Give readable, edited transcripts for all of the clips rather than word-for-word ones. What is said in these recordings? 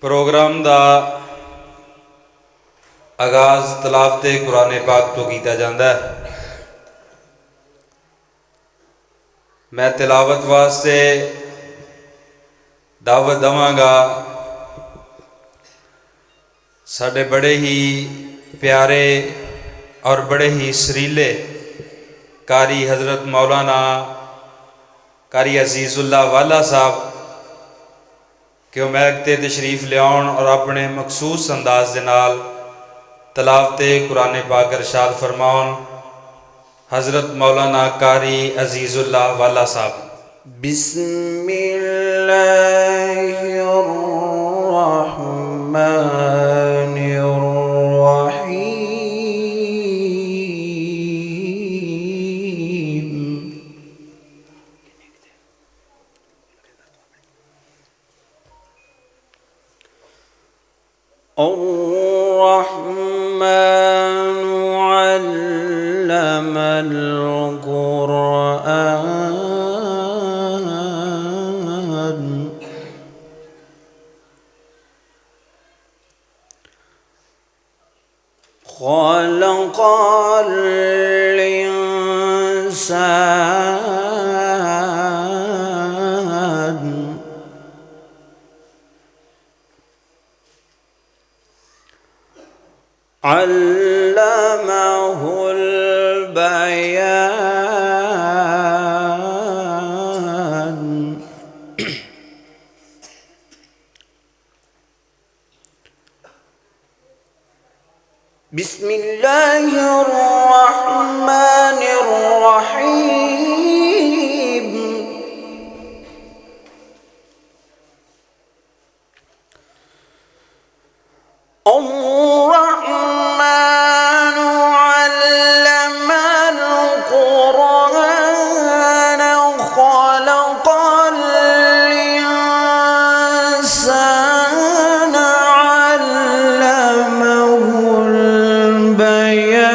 प्रोग्राम का आगाज़ तलावते कुरान पाक तो किया जाता है। मैं तिलावत वास्ते दावत देवांगा साडे बड़े ही प्यारे और बड़े ही सरीले कारी हज़रत मौलाना कारी अजीज़ुल्लाह वाला साहब कि वह मैक ते तशरीफ लियाउण और अपने मखसूस अंदाज दे नाल तलावते कुरान पाक इरशाद फरमाउन। हज़रत मौलाना कारी अजीज़ुल्लाह वाला साहब। الرحمن علم القرآن خلق الإنسان علمه البيان بسم الله الرحمن الرحيم الرحمن علم القرآن خلق الإنسان علمه البيان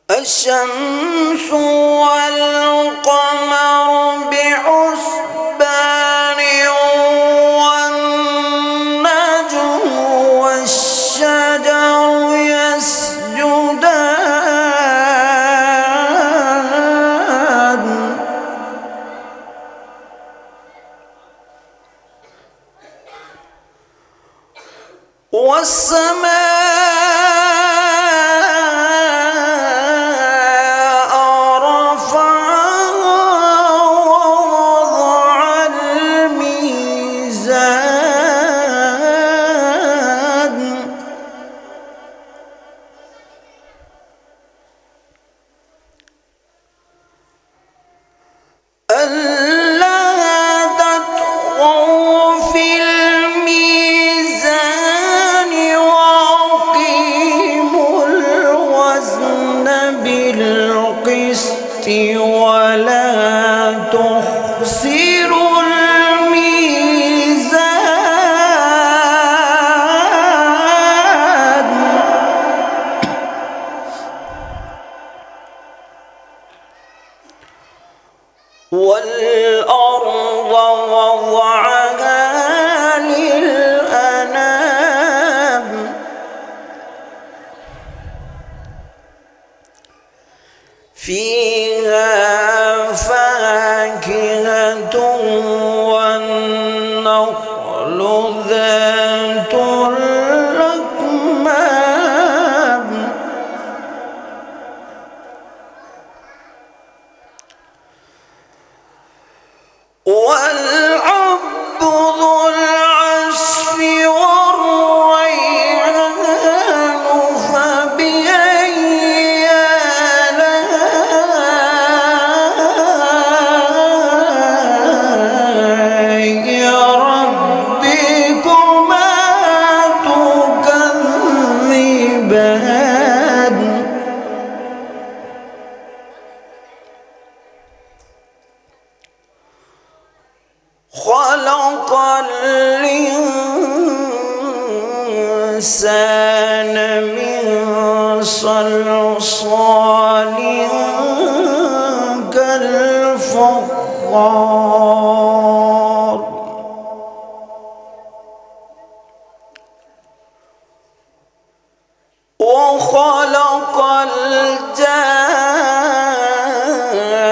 الشمس والقمر بحسبان والنجم والشجر يسجدان والسماء رفعها ووضع الميزان ألا تطغوا في الميزان وأقيموا الوزن بالقسط ولا تخسروا الميزان والأرض وضعها للأنام فيها فاكهة والنخل ذات الأكمام والحب ذو العصف والريحان فبأي آلاء من صلصال كالفخار وخلق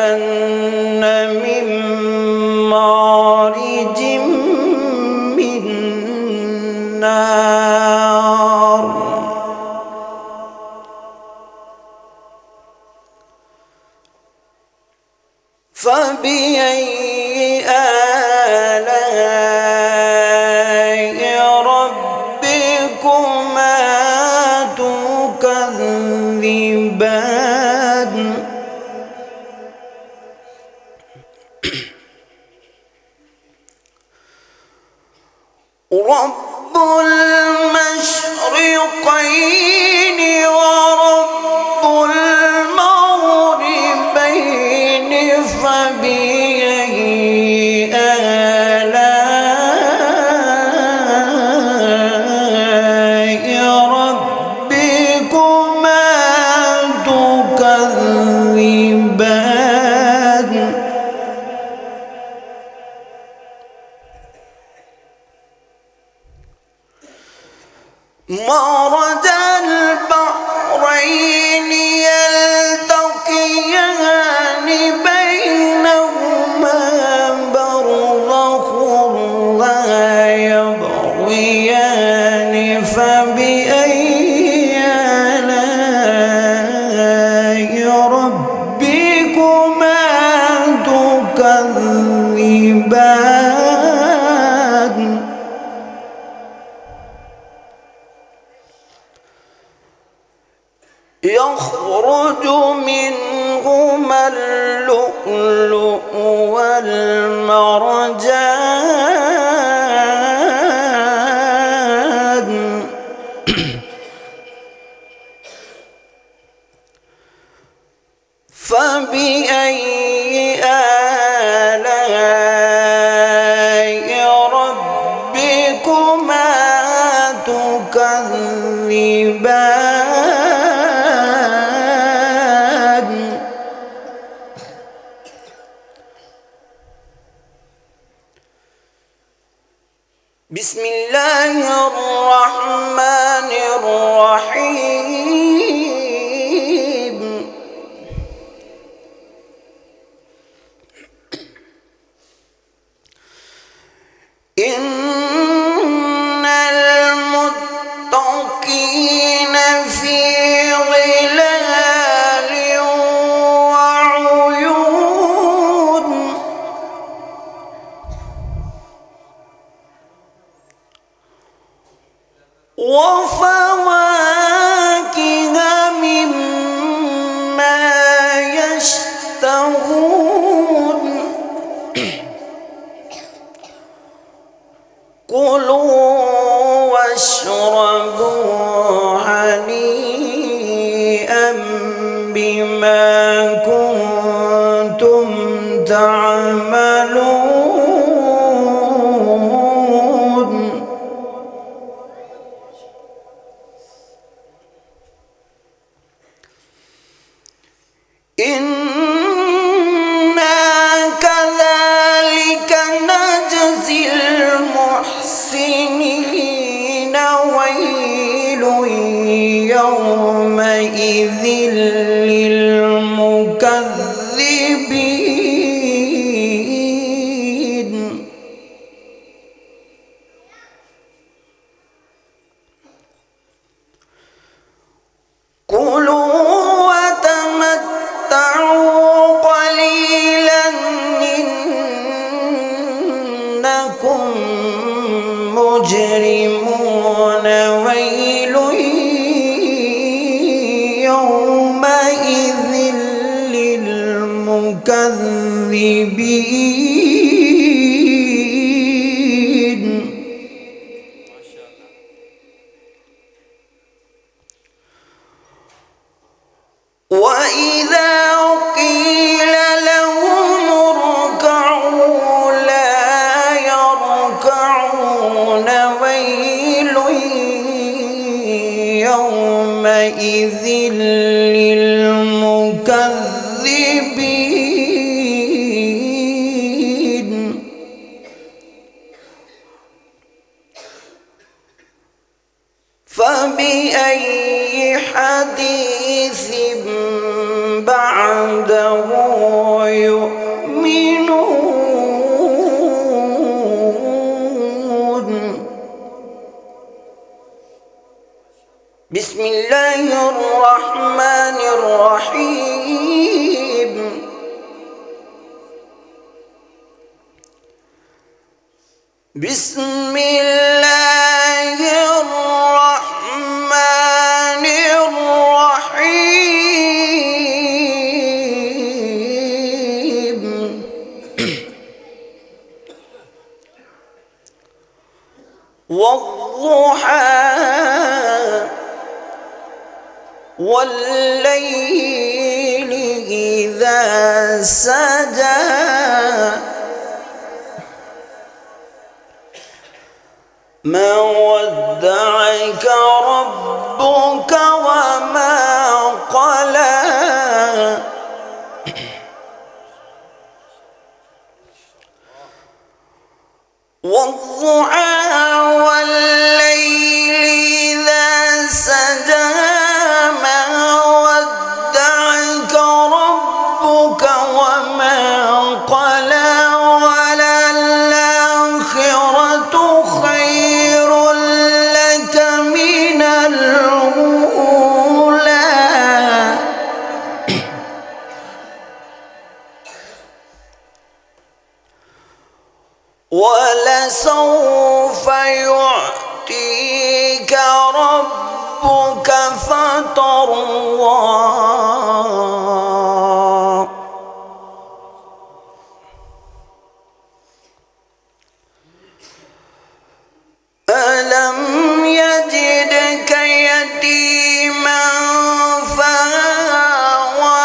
الجن من مارج من نار فبأي آلاء ربكما تكذبان رب المشرقين ورب المغربين فبأي آلاء ربكما تكذبان مرج البحرين يلتقيان بينهما برزخ لا يبغيان فبأي آلاء ربكما تكذبان يخرج منهما اللؤلؤ والمرجان فبأي آلاء ربكما تكذبان بسم الله الرحمن الرحيم إن المتقين في ظلال وعيون وفواكه مما يشتهون كلوا واشربوا هنيئا بما كنتم تعملون إنا كذلك نجزي المحسنين ويل يومئذ للمكذبين كلوا وتمتعوا قليلا إنكم مجرمون ويل يومئذ للمكذبين وإذا قيل لهم اركعوا لا يركعون ويل يومئذ يومئذ للمكذبين فبأي حديث بعده يؤمنون بسم الله الرحمن الرحيم بسم الله الرحمن الرحيم والضحى والليل إذا سجى ما ودعك ربك وما قلى والضحى والليل إذا سجى ما ودعك ربك وما قلى وللآخرة خير لك من الأولى ولسوف يعطيك ربك فترضى ألم يجدك يتيما فآوى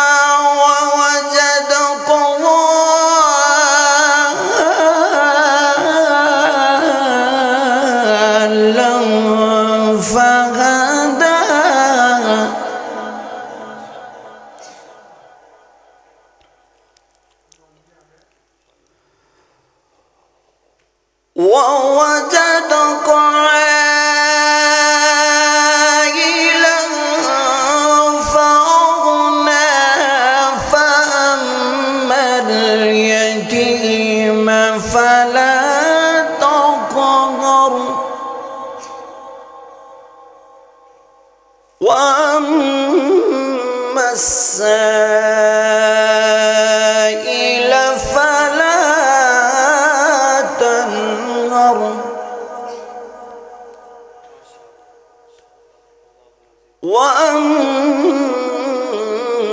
ووجدك ضالا فهدى ووجدك عائلا فأغنى فأما اليتيم فلا تقهر وأما السائل فلا تنهر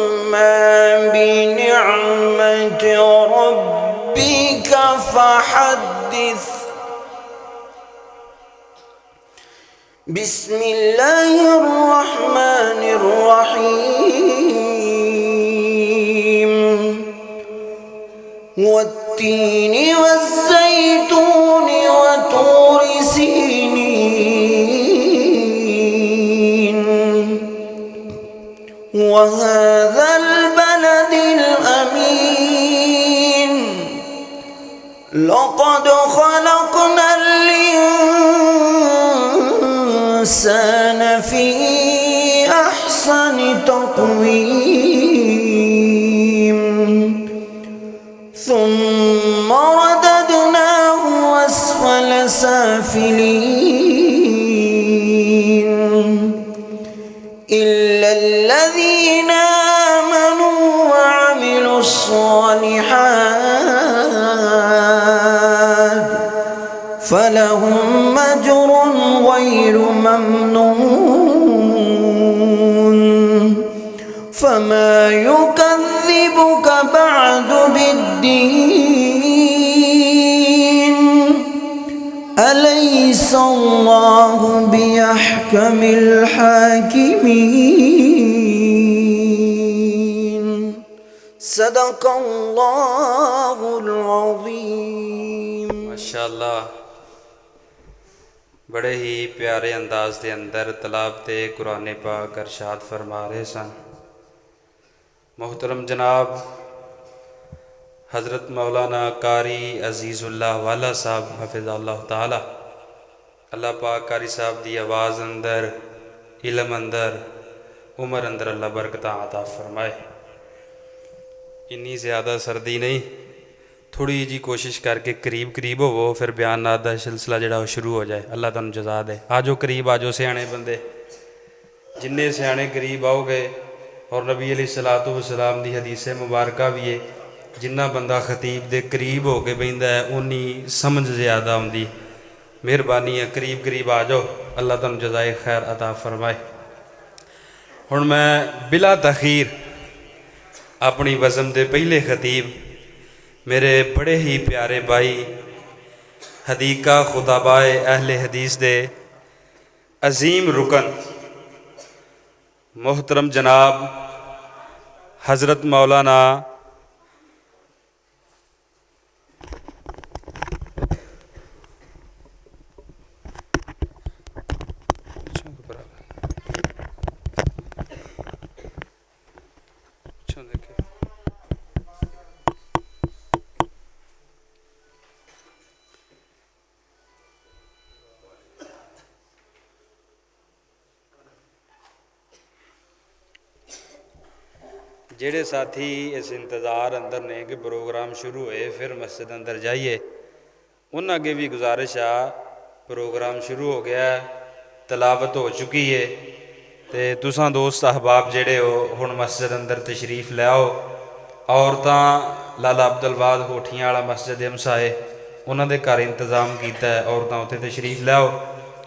وأما بنعمة ربك فحدث بسم الله الرحمن الرحيم والتين والزيتون وطور سينين وهذا البلد الأمين لقد خلقنا الإنسان في أحسن تقويم ثم رددناه أسفل سافلين إلا الذين آمنوا وعملوا الصالحات فلهم أجر غير ممنون فما يكذبك بعد بالدين أليس الله بأحكم الحاكمين صدق الله العظيم ما شاء الله बड़े ही प्यारे अंदाज के अंदर तलाब ते कुरान पाक इरशाद फरमा रहे सन। मोहतरम जनाब हज़रत मौलाना कारी अजीज़ुल्लाह वाला साहब हफ़िज़ल्लाह ताला, अल्लाह पाक कारी साहब की आवाज़ अंदर, इलम अंदर, उम्र अंदर अल्लाह बरकत अता फरमाए। इन्नी ज़्यादा सर्दी नहीं, थोड़ी जी कोशिश करके करीब करीब होवो, फिर बयानात दा सिलसिला जिहड़ा वो शुरू हो जाए। अल्लाह तुहानू जज़ा दे। आजो करीब आजो सियाणे बंदे, जिन्ने सियाणे करीब आओगे। और नबी अलैहिस्सलातु वस्सलाम दी हदीस मुबारक भी है, जिन्ना बंदा खतीब दे करीब हो के बहिंदा है उन्नी समझ ज़्यादा आउंदी। मेहरबानी है, करीब करीब आ जाओ, अल्लाह तुहानू जज़ाए खैर अता फरमाए। हुण मैं बिला तखीर अपनी वज़म दे पहले खतीब मेरे बड़े ही प्यारे भाई हदीका खुदाबाए अहले हदीस दे अजीम रुकन मोहतरम जनाब हज़रत मौलाना जेड़े साथी इस इंतज़ार अंदर ने कि प्रोग्राम शुरू होए फिर मस्जिद अंदर जाइए, उन्होंने अगे भी गुजारिश आ, प्रोग्राम शुरू हो गया, तलावत हो चुकी है, तो तुसां दोस्त अहबाब जेड़े हो हुण मस्जिद अंदर तशरीफ़ ले आओ। औरतां लाला अब्दुल वाद होठियां वाला मस्जिद हमसा है, उन्होंने घर इंतज़ाम किया है, औरतां उत्थे तशरीफ़ ले आओ।